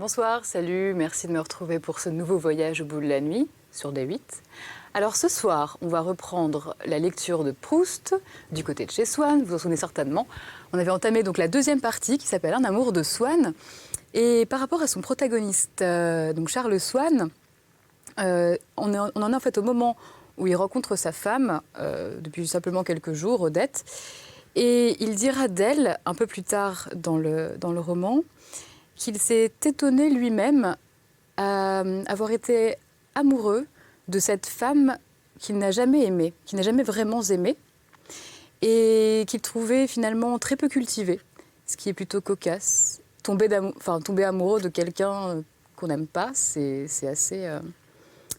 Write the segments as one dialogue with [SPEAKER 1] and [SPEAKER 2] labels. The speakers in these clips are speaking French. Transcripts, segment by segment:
[SPEAKER 1] Bonsoir, salut, merci de me retrouver pour ce nouveau voyage au bout de la nuit sur D8. Alors ce soir, on va reprendre la lecture de Proust du côté de chez Swann, vous vous en souvenez certainement. On avait entamé donc la deuxième partie qui s'appelle Un amour de Swann. Et par rapport à son protagoniste, donc Charles Swann, on en est en fait au moment où il rencontre sa femme, depuis simplement quelques jours, Odette. Et il dira d'elle, un peu plus tard dans le roman, qu'il s'est étonné lui-même à avoir été amoureux de cette femme qu'il n'a jamais aimée, qu'il n'a jamais vraiment aimée, et qu'il trouvait finalement très peu cultivée, ce qui est plutôt cocasse. Tomber amoureux de quelqu'un qu'on n'aime pas, c'est assez...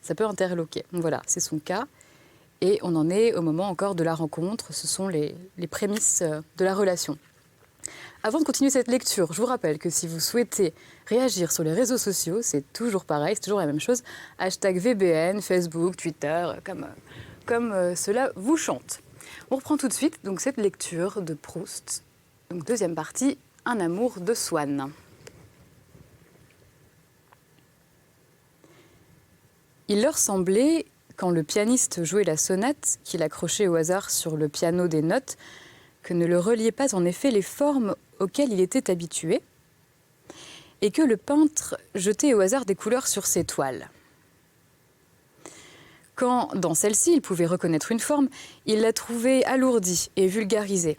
[SPEAKER 1] ça peut interloquer. Voilà, c'est son cas. Et on en est au moment encore de la rencontre. Ce sont les prémices de la relation. Avant de continuer cette lecture, je vous rappelle que si vous souhaitez réagir sur les réseaux sociaux, c'est toujours pareil, c'est toujours la même chose. Hashtag VBN, Facebook, Twitter, comme cela vous chante. On reprend tout de suite donc, cette lecture de Proust. Donc, deuxième partie, Un amour de Swann. Il leur semblait, quand le pianiste jouait la sonate qu'il accrochait au hasard sur le piano des notes, que ne le reliaient pas en effet les formes auxquelles il était habitué, et que le peintre jetait au hasard des couleurs sur ses toiles. Quand, dans celle-ci, il pouvait reconnaître une forme, il la trouvait alourdie et vulgarisée,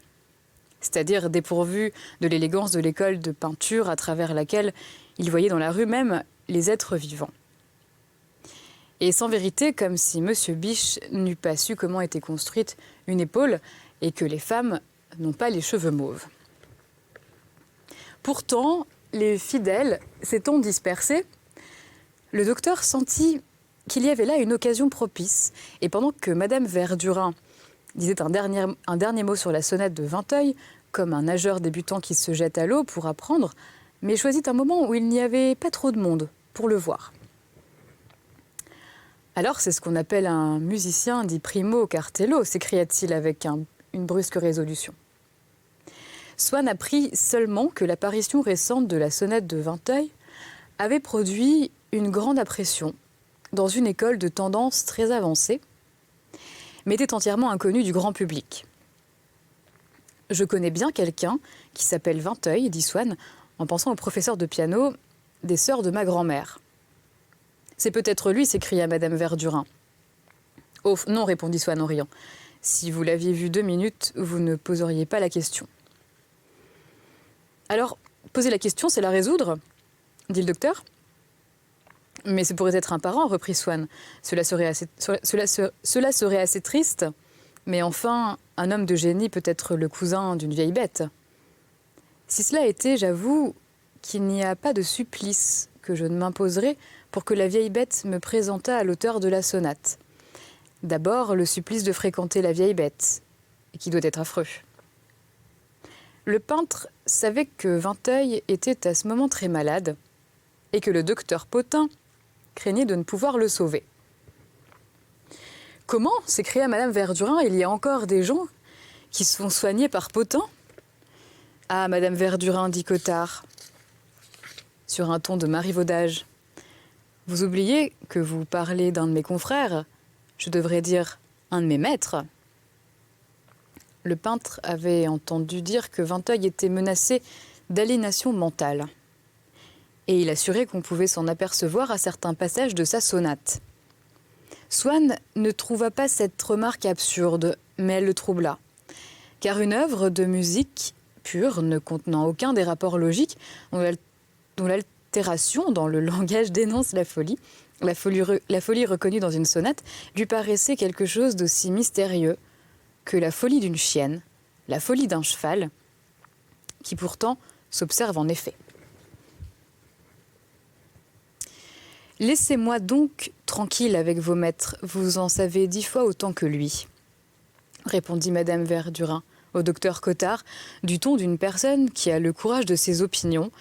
[SPEAKER 1] c'est-à-dire dépourvue de l'élégance de l'école de peinture à travers laquelle il voyait dans la rue même les êtres vivants. Et sans vérité, comme si M. Biche n'eût pas su comment était construite une épaule et que les femmes n'ont pas les cheveux mauves. Pourtant, les fidèles s'étant dispersés, le docteur sentit qu'il y avait là une occasion propice. Et pendant que Madame Verdurin disait un dernier mot sur la sonate de Vinteuil, comme un nageur débutant qui se jette à l'eau pour apprendre, mais choisit un moment où il n'y avait pas trop de monde pour le voir. Alors, c'est ce qu'on appelle un musicien dit primo cartello, s'écria-t-il avec une brusque résolution. Swann apprit seulement que l'apparition récente de la sonate de Vinteuil avait produit une grande impression dans une école de tendance très avancée, mais était entièrement inconnue du grand public. « Je connais bien quelqu'un qui s'appelle Vinteuil, dit Swann, en pensant au professeur de piano des sœurs de ma grand-mère. »« C'est peut-être lui, s'écria Madame Verdurin. »« Oh, non, répondit Swann en riant. Si vous l'aviez vu 2 minutes, vous ne poseriez pas la question. » « Alors, poser la question, c'est la résoudre, dit le docteur. »« Mais ce pourrait être un parent, reprit Swann. Cela serait assez triste. Mais enfin, un homme de génie peut être le cousin d'une vieille bête. Si cela était, j'avoue qu'il n'y a pas de supplice que je ne m'imposerais pour que la vieille bête me présentât à l'auteur de la sonate. D'abord, le supplice de fréquenter la vieille bête, qui doit être affreux. » Le peintre savait que Vinteuil était à ce moment très malade et que le docteur Potain craignait de ne pouvoir le sauver. « Comment » s'écria Madame Verdurin, « il y a encore des gens qui se font soigner par Potain ?»« Ah, Madame Verdurin, dit Cottard, sur un ton de marivaudage. Vous oubliez que vous parlez d'un de mes confrères, je devrais dire un de mes maîtres. » Le peintre avait entendu dire que Vinteuil était menacé d'aliénation mentale. Et il assurait qu'on pouvait s'en apercevoir à certains passages de sa sonate. Swann ne trouva pas cette remarque absurde, mais elle le troubla. Car une œuvre de musique pure, ne contenant aucun des rapports logiques, dont l'altération dans le langage dénonce la folie reconnue dans une sonate, lui paraissait quelque chose d'aussi mystérieux que la folie d'une chienne, la folie d'un cheval, qui pourtant s'observe en effet. « Laissez-moi donc tranquille avec vos maîtres, vous en savez 10 fois autant que lui, » répondit Madame Verdurin au docteur Cottard, du ton d'une personne qui a le courage de ses opinions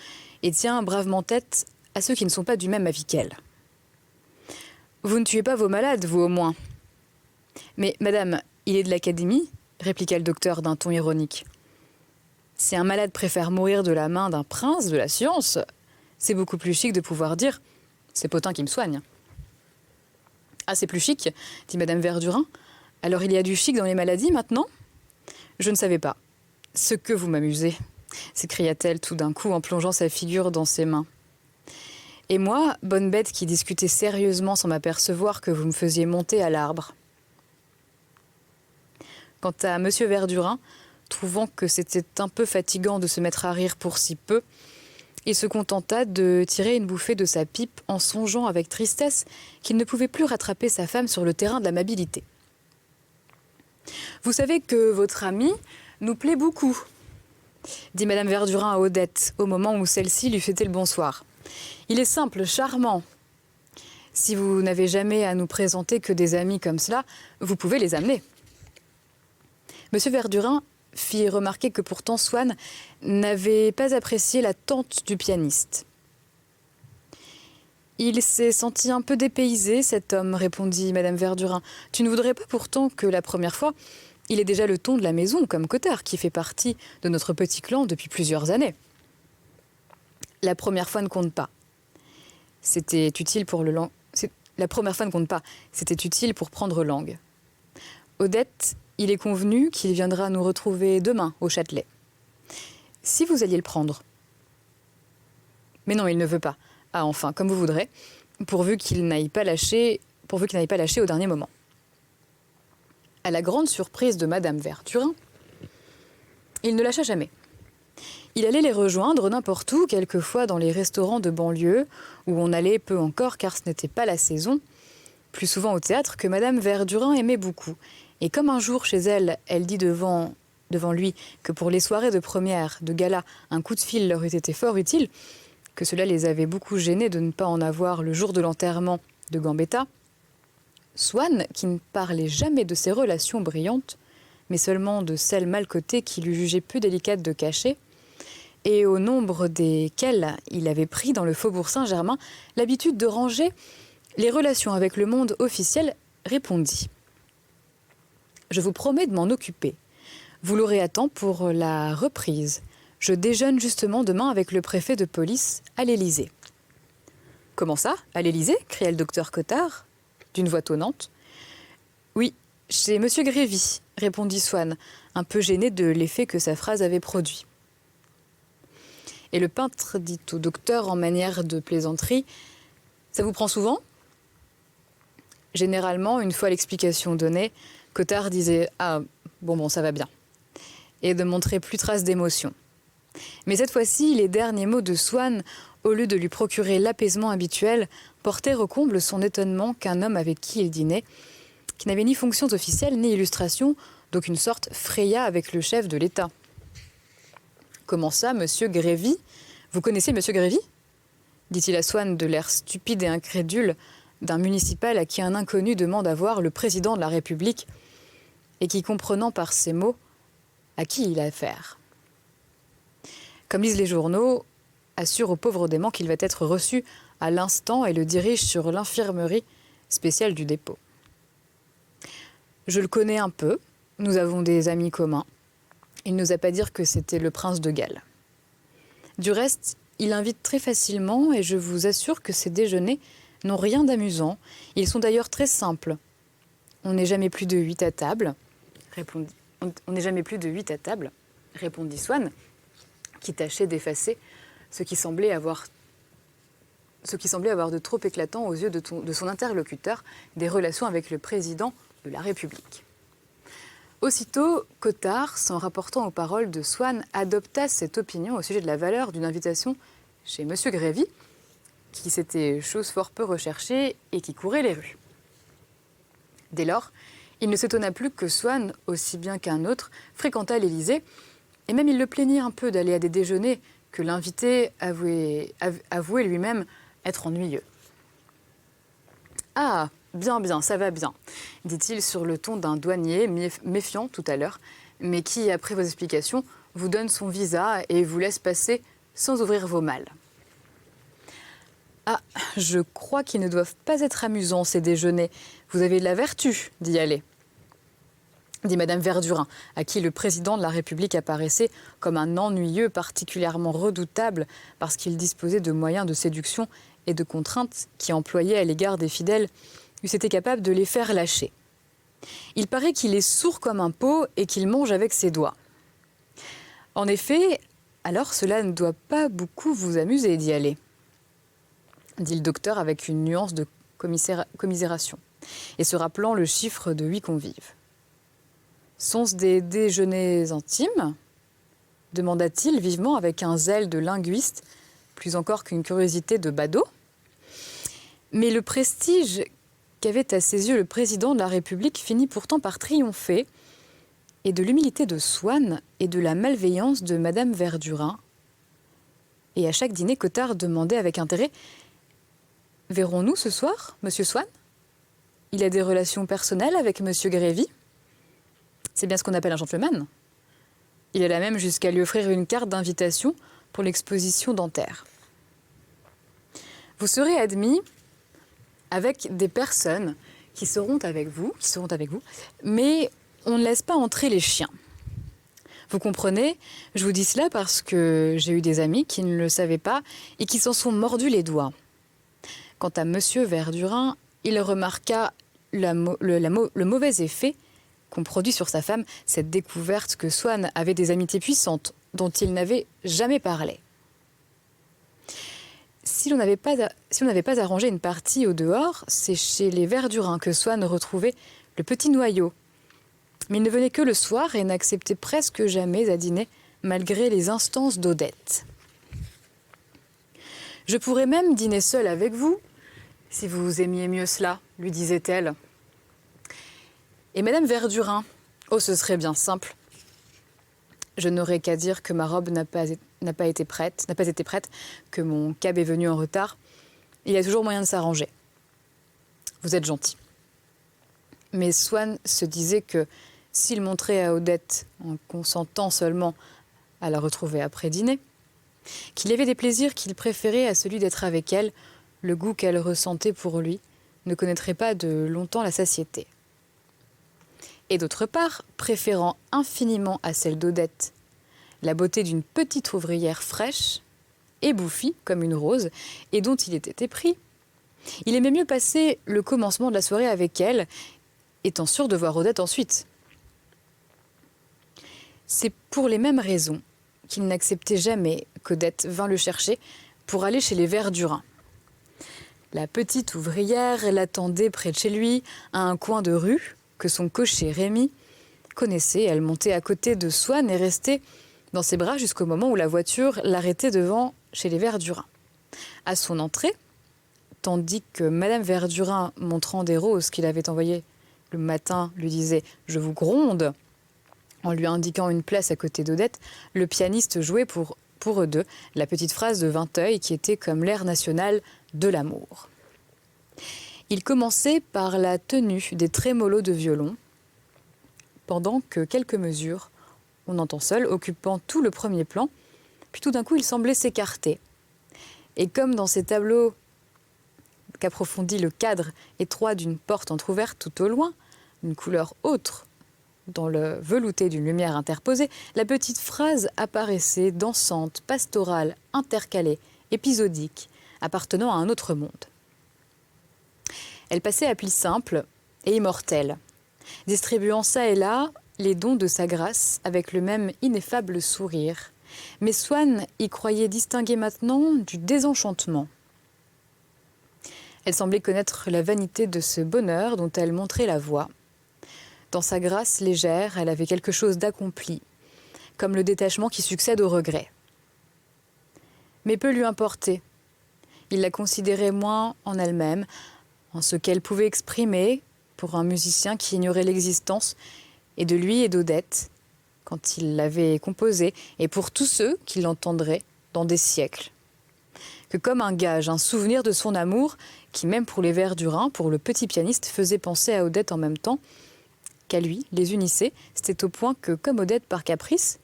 [SPEAKER 1] et tient bravement tête à ceux qui ne sont pas du même avis qu'elle. « Vous ne tuez pas vos malades, vous au moins. »« Mais, madame, il est de l'académie, » répliqua le docteur d'un ton ironique. « Si un malade préfère mourir de la main d'un prince de la science, C'est beaucoup plus chic de pouvoir dire « c'est Potin qui me soigne ». Ah, c'est plus chic, dit Madame Verdurin. Alors il y a du chic dans les maladies maintenant ? Je ne savais pas. Ce que vous m'amusez, s'écria-t-elle tout d'un coup en plongeant sa figure dans ses mains. Et moi, bonne bête qui discutait sérieusement sans m'apercevoir que vous me faisiez monter à l'arbre. Quant à Monsieur Verdurin, trouvant que c'était un peu fatigant de se mettre à rire pour si peu, il se contenta de tirer une bouffée de sa pipe en songeant avec tristesse qu'il ne pouvait plus rattraper sa femme sur le terrain de l'amabilité. « Vous savez que votre ami nous plaît beaucoup », dit Madame Verdurin à Odette au moment où celle-ci lui fêtait le bonsoir. « Il est simple, charmant. Si vous n'avez jamais à nous présenter que des amis comme cela, vous pouvez les amener. » Monsieur Verdurin fit remarquer que pourtant Swann n'avait pas apprécié la tante du pianiste. « Il s'est senti un peu dépaysé, cet homme, répondit Madame Verdurin. Tu ne voudrais pas pourtant que la première fois, il ait déjà le ton de la maison, comme Cottard, qui fait partie de notre petit clan depuis plusieurs années. La première fois ne compte pas. C'était utile pour La première fois ne compte pas. C'était utile pour prendre langue. Odette, il est convenu qu'il viendra nous retrouver demain au Châtelet. Si vous alliez le prendre. Mais non, il ne veut pas. Ah, enfin, comme vous voudrez, pourvu qu'il n'aille pas lâcher au dernier moment. À la grande surprise de Madame Verdurin, il ne lâcha jamais. Il allait les rejoindre n'importe où, quelquefois dans les restaurants de banlieue, où on allait peu encore car ce n'était pas la saison, plus souvent au théâtre que Madame Verdurin aimait beaucoup. Et comme un jour chez elle, elle dit devant lui que pour les soirées de première, de gala, un coup de fil leur eût été fort utile, que cela les avait beaucoup gênés de ne pas en avoir le jour de l'enterrement de Gambetta, Swann, qui ne parlait jamais de ses relations brillantes, mais seulement de celles mal cotées qu'il eût jugées peu délicates de cacher, et au nombre desquelles il avait pris dans le faubourg Saint-Germain l'habitude de ranger les relations avec le monde officiel, répondit « Je vous promets de m'en occuper. Vous l'aurez à temps pour la reprise. Je déjeune justement demain avec le préfet de police à l'Élysée. » « Comment ça, à l'Élysée » cria le docteur Cottard, d'une voix tonnante. « Oui, chez Monsieur Grévy, » répondit Swann, un peu gêné de l'effet que sa phrase avait produit. Et le peintre dit au docteur en manière de plaisanterie « Ça vous prend souvent ?» Généralement, une fois l'explication donnée, Cottard disait « Ah, bon, ça va bien » et ne montrait plus trace d'émotion. Mais cette fois-ci, les derniers mots de Swann, au lieu de lui procurer l'apaisement habituel, portèrent au comble son étonnement qu'un homme avec qui il dînait, qui n'avait ni fonctions officielles ni illustration, d'aucune sorte, fraya avec le chef de l'État. « Comment ça, Monsieur Grévy ? Vous connaissez Monsieur Grévy ?» dit-il à Swann de l'air stupide et incrédule d'un municipal à qui un inconnu demande à voir le président de la République et qui, comprenant par ces mots à qui il a affaire. Comme lisent les journaux, assure au pauvre dément qu'il va être reçu à l'instant et le dirige sur l'infirmerie spéciale du dépôt. Je le connais un peu, nous avons des amis communs. Il n'osa pas dire que c'était le prince de Galles. Du reste, il invite très facilement et je vous assure que ses déjeuners n'ont rien d'amusant. Ils sont d'ailleurs très simples. On n'est jamais plus de 8 à table, répondit Swann, qui tâchait d'effacer ce qui semblait avoir de trop éclatant aux yeux de son interlocuteur des relations avec le président de la République. Aussitôt, Cottard, s'en rapportant aux paroles de Swann, adopta cette opinion au sujet de la valeur d'une invitation chez M. Grévy, qui c'était chose fort peu recherchée et qui courait les rues. Dès lors, il ne s'étonna plus que Swann, aussi bien qu'un autre, fréquentât l'Élysée, et même il le plaignit un peu d'aller à des déjeuners que l'invité avouait lui-même être ennuyeux. « Ah, bien, ça va bien, » dit-il sur le ton d'un douanier méfiant tout à l'heure, mais qui, après vos explications, vous donne son visa et vous laisse passer sans ouvrir vos malles. « Ah, je crois qu'ils ne doivent pas être amusants, ces déjeuners. Vous avez de la vertu d'y aller. » dit Madame Verdurin, à qui le président de la République apparaissait comme un ennuyeux particulièrement redoutable parce qu'il disposait de moyens de séduction et de contraintes qui, employés à l'égard des fidèles, eussent été capables de les faire lâcher. Il paraît qu'il est sourd comme un pot et qu'il mange avec ses doigts. En effet, alors cela ne doit pas beaucoup vous amuser d'y aller, dit le docteur avec une nuance de commisération, et se rappelant le chiffre de 8 convives. Sont-ce des déjeuners intimes ? Demanda-t-il vivement avec un zèle de linguiste, plus encore qu'une curiosité de badaud. Mais le prestige qu'avait à ses yeux le président de la République finit pourtant par triompher, et de l'humilité de Swann et de la malveillance de Madame Verdurin. Et à chaque dîner, Cottard demandait avec intérêt « Verrons-nous ce soir, Monsieur Swann ? Il a des relations personnelles avec Monsieur Grévy ? C'est bien ce qu'on appelle un gentleman. Il alla même jusqu'à lui offrir une carte d'invitation pour l'exposition dentaire. Vous serez admis avec des personnes qui seront avec vous, mais on ne laisse pas entrer les chiens. Vous comprenez, je vous dis cela parce que j'ai eu des amis qui ne le savaient pas et qui s'en sont mordus les doigts. Quant à Monsieur Verdurin, il remarqua le mauvais effet qu'ont produit sur sa femme cette découverte que Swann avait des amitiés puissantes dont il n'avait jamais parlé. Si l'on n'avait pas arrangé une partie au dehors, c'est chez les Verdurin que Swann retrouvait le petit noyau. Mais il ne venait que le soir et n'acceptait presque jamais à dîner, malgré les instances d'Odette. « Je pourrais même dîner seule avec vous, si vous aimiez mieux cela, lui disait-elle. Et Madame Verdurin, oh, ce serait bien simple. Je n'aurais qu'à dire que ma robe n'a pas été prête, que mon cab est venu en retard. Il y a toujours moyen de s'arranger. Vous êtes gentil. » Mais Swann se disait que s'il montrait à Odette, en consentant seulement à la retrouver après dîner, qu'il y avait des plaisirs qu'il préférait à celui d'être avec elle, le goût qu'elle ressentait pour lui ne connaîtrait pas de longtemps la satiété. Et d'autre part, préférant infiniment à celle d'Odette la beauté d'une petite ouvrière fraîche et bouffie comme une rose, et dont il était épris, il aimait mieux passer le commencement de la soirée avec elle, étant sûr de voir Odette ensuite. C'est pour les mêmes raisons qu'il n'acceptait jamais qu'Odette vînt le chercher pour aller chez les Verdurin. La petite ouvrière l'attendait près de chez lui, à un coin de rue que son cocher Rémy connaissait. Elle montait à côté de Swann et restait dans ses bras jusqu'au moment où la voiture l'arrêtait devant chez les Verdurin. À son entrée, tandis que Madame Verdurin, montrant des roses qu'il avait envoyées le matin, lui disait « Je vous gronde », en lui indiquant une place à côté d'Odette, le pianiste jouait pour eux deux la petite phrase de Vinteuil qui était comme l'air national de l'amour. Il commençait par la tenue des trémolos de violon, pendant que quelques mesures, on entend seul, occupant tout le premier plan, puis tout d'un coup il semblait s'écarter. Et comme dans ces tableaux qu'approfondit le cadre étroit d'une porte entr'ouverte tout au loin, une couleur autre dans le velouté d'une lumière interposée, la petite phrase apparaissait dansante, pastorale, intercalée, épisodique, appartenant à un autre monde. Elle passait à pli simple et immortelle, distribuant çà et là les dons de sa grâce avec le même ineffable sourire. Mais Swann y croyait distinguer maintenant du désenchantement. Elle semblait connaître la vanité de ce bonheur dont elle montrait la voie. Dans sa grâce légère, elle avait quelque chose d'accompli, comme le détachement qui succède au regret. Mais peu lui importait. Il la considérait moins en elle-même, en ce qu'elle pouvait exprimer pour un musicien qui ignorait l'existence et de lui et d'Odette, quand il l'avait composée, et pour tous ceux qui l'entendraient dans des siècles. Que comme un gage, un souvenir de son amour, qui même pour les Verdurin, pour le petit pianiste, faisait penser à Odette en même temps, qu'à lui, les unissait, c'était au point que, comme Odette par caprice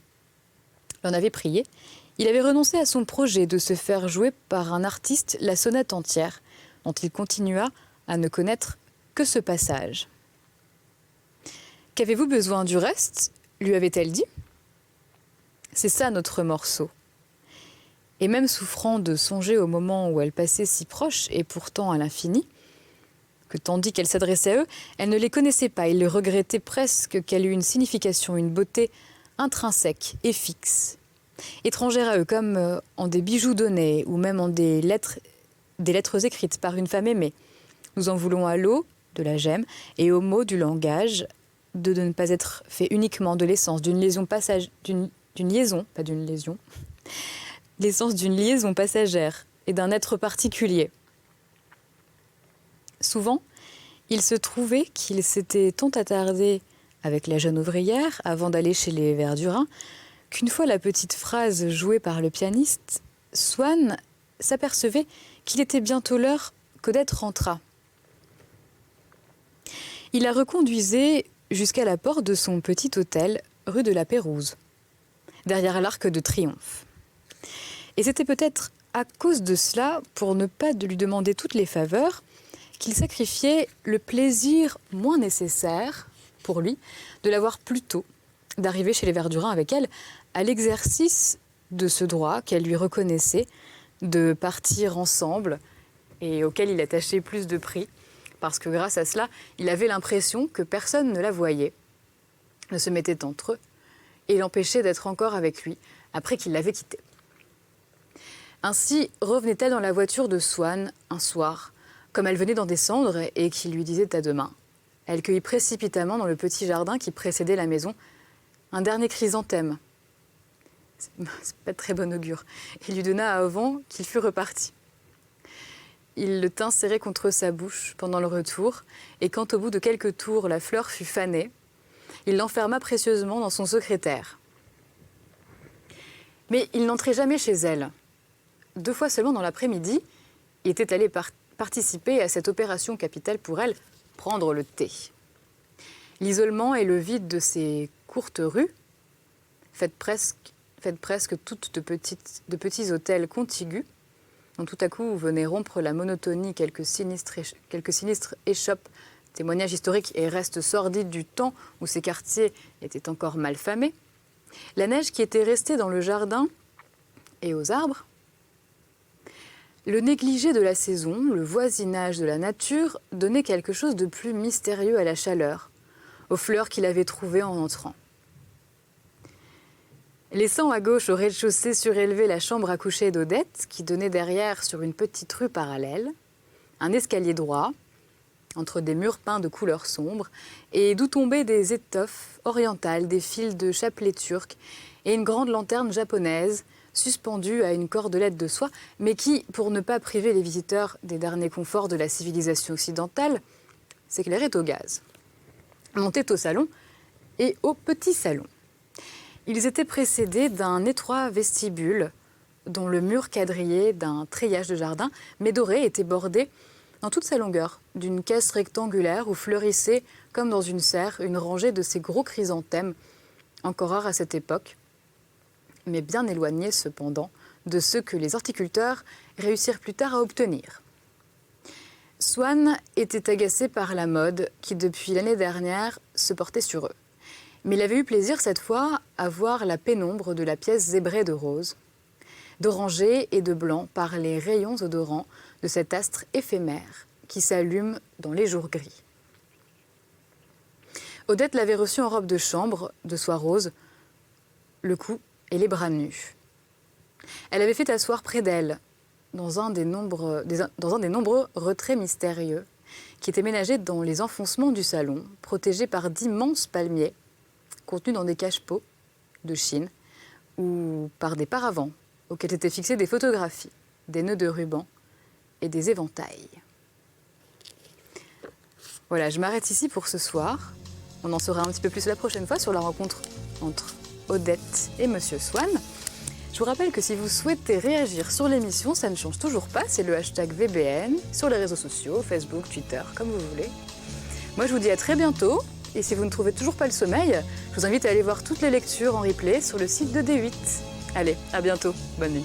[SPEAKER 1] l'en avait prié, il avait renoncé à son projet de se faire jouer par un artiste la sonate entière, dont il continua à ne connaître que ce passage. Qu'avez-vous besoin du reste ? Lui avait-elle dit. C'est ça notre morceau. Et même souffrant de songer au moment où elle passait si proche et pourtant à l'infini, que tandis qu'elle s'adressait à eux, elle ne les connaissait pas. Il le regrettait presque qu'elle eût une signification, une beauté intrinsèque et fixe, étrangère à eux, comme en des bijoux donnés ou même en des lettres écrites par une femme aimée. Nous en voulons à l'eau, de la gemme, et aux mots du langage, de ne pas être fait uniquement de l'essence d'une liaison l'essence d'une liaison passagère et d'un être particulier. Souvent, il se trouvait qu'il s'était tant attardé avec la jeune ouvrière avant d'aller chez les Verdurins qu'une fois la petite phrase jouée par le pianiste, Swann s'apercevait qu'il était bientôt l'heure qu'Odette rentrât. Il la reconduisait jusqu'à la porte de son petit hôtel, rue de la Pérouse, derrière l'Arc de Triomphe. Et c'était peut-être à cause de cela, pour ne pas de lui demander toutes les faveurs, qu'il sacrifiait le plaisir moins nécessaire, pour lui, de la voir plus tôt, d'arriver chez les Verdurins avec elle, à l'exercice de ce droit qu'elle lui reconnaissait, de partir ensemble, et auquel il attachait plus de prix, parce que grâce à cela, il avait l'impression que personne ne la voyait, ne se mettait entre eux, et l'empêchait d'être encore avec lui, après qu'il l'avait quittée. Ainsi revenait-elle dans la voiture de Swann un soir, comme elle venait d'en descendre et qu'il lui disait à demain. Elle cueillit précipitamment dans le petit jardin qui précédait la maison un dernier chrysanthème. C'est pas de très bon augure. Il lui donna avant qu'il fût reparti. Il le tint serré contre sa bouche pendant le retour, et quand au bout de quelques tours la fleur fut fanée, il l'enferma précieusement dans son secrétaire. Mais il n'entrait jamais chez elle. 2 fois seulement dans l'après-midi, il était allé participer à cette opération capitale pour elle, prendre le thé. L'isolement et le vide de ces courtes rues, faites presque toutes de petits hôtels contigus, dont tout à coup venaient rompre la monotonie quelques sinistres échoppes, témoignages historiques et restes sordides du temps où ces quartiers étaient encore mal famés, la neige qui était restée dans le jardin et aux arbres, le négligé de la saison, le voisinage de la nature donnait quelque chose de plus mystérieux à la chaleur, aux fleurs qu'il avait trouvées en entrant. Laissant à gauche au rez-de-chaussée surélevé la chambre à coucher d'Odette, qui donnait derrière sur une petite rue parallèle, un escalier droit, entre des murs peints de couleurs sombres, et d'où tombaient des étoffes orientales, des fils de chapelet turc et une grande lanterne japonaise, suspendue à une cordelette de soie, mais qui, pour ne pas priver les visiteurs des derniers conforts de la civilisation occidentale, s'éclairait au gaz. Montait au salon et au petit salon. Ils étaient précédés d'un étroit vestibule dont le mur quadrillé d'un treillage de jardin, mais doré, était bordé dans toute sa longueur d'une caisse rectangulaire où fleurissait, comme dans une serre, une rangée de ces gros chrysanthèmes, encore rares à cette époque, mais bien éloignés cependant de ceux que les horticulteurs réussirent plus tard à obtenir. Swann était agacé par la mode qui, depuis l'année dernière, se portait sur eux. Mais il avait eu plaisir cette fois à voir la pénombre de la pièce zébrée de rose, d'oranger et de blanc par les rayons odorants de cet astre éphémère qui s'allume dans les jours gris. Odette l'avait reçu en robe de chambre, de soie rose, le cou et les bras nus. Elle avait fait asseoir près d'elle, dans un des nombreux retraits mystérieux qui étaient ménagés dans les enfoncements du salon, protégés par d'immenses palmiers, contenus dans des cache-pots de Chine, ou par des paravents auxquels étaient fixées des photographies, des nœuds de ruban et des éventails. Voilà, je m'arrête ici pour ce soir. On en saura un petit peu plus la prochaine fois sur la rencontre entre Odette et Monsieur Swann. Je vous rappelle que si vous souhaitez réagir sur l'émission, ça ne change toujours pas, c'est le hashtag VBN sur les réseaux sociaux, Facebook, Twitter, comme vous voulez. Moi, je vous dis à très bientôt. Et si vous ne trouvez toujours pas le sommeil, je vous invite à aller voir toutes les lectures en replay sur le site de D8. Allez, à bientôt. Bonne nuit.